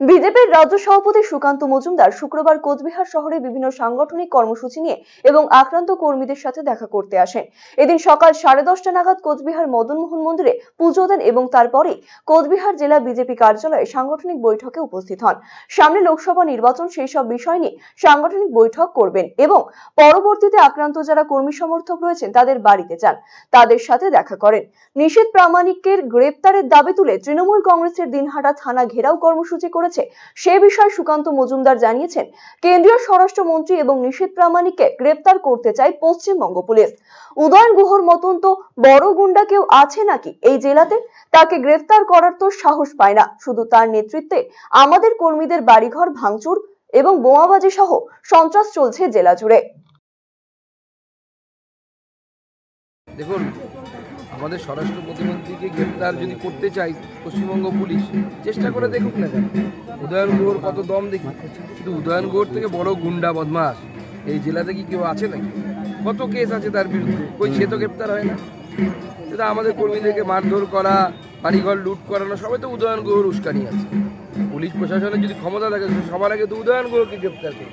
বিজেপির রাজ্য সভাপতি সুকান্ত মজুমদার শুক্রবার কোচবিহার শহরে বিভিন্ন সাংগঠনিক কর্মসূচি নিয়ে এবং আক্রান্ত কর্মীদের সাথে দেখা করতে আসেন। এদিন সকাল 10:30 নাগাদ কোচবিহার মদনমোহন মন্দিরে পুজো দেন এবং তারপরে কোচবিহার জেলা বিজেপি কার্যালয়ে সাংগঠনিক বৈঠকে উপস্থিত হন। সামনে লোকসভা নির্বাচন, সেই সব বিষয় নিয়ে সাংগঠনিক বৈঠক করবেন এবং পরবর্তীতে আক্রান্ত যারা কর্মী সমর্থক রয়েছেন তাদের বাড়িতে যান, তাদের সাথে দেখা করেন। নিশীথ প্রামাণিকের গ্রেপ্তারের দাবি তুলে তৃণমূল কংগ্রেসের দিনহাটা থানা ঘেরাও কর্মসূচি করেছে। সে বিষয়ে সুকান্ত মজুমদার জানিয়েছেন, কেন্দ্রীয় স্বরাষ্ট্রমন্ত্রী এবং নিশীথ প্রামাণিককে গ্রেপ্তার করতে চায় পশ্চিমবঙ্গ পুলিশ। উদয়ন গুহর মতন তো বড় গুন্ডা কেউ আছে নাকি এই জেলাতে? তাকে গ্রেফতার করার তো সাহস পায় না। শুধু তার নেতৃত্বে আমাদের কর্মীদের বাড়িঘর ভাঙচুর এবং বোমাবাজি সহ সন্ত্রাস চলছে জেলা জুড়ে। দেখুন, আমাদের স্বরাষ্ট্র প্রতিমন্ত্রীকে গ্রেপ্তার যদি করতে চাই পশ্চিমবঙ্গ পুলিশ, চেষ্টা করে দেখুক না কেন। উদয়ন গুহর কত দম দেখি। শুধু উদয়ন গুহর থেকে বড় গুন্ডা বদমাস এই জেলাতে কি কেউ আছে নাকি? কত কেস আছে তার বিরুদ্ধে, কই সে তো গ্রেপ্তার হয় না। সেটা আমাদের কর্মীদেরকে মারধর করা, বাড়িঘর লুট করানো, সবাই তো উদয়ন গুহর উস্কানি আছে। পুলিশ প্রশাসনের যদি ক্ষমতা থাকে সবার আগে তো উদয়ন গুহকে গ্রেপ্তার করে।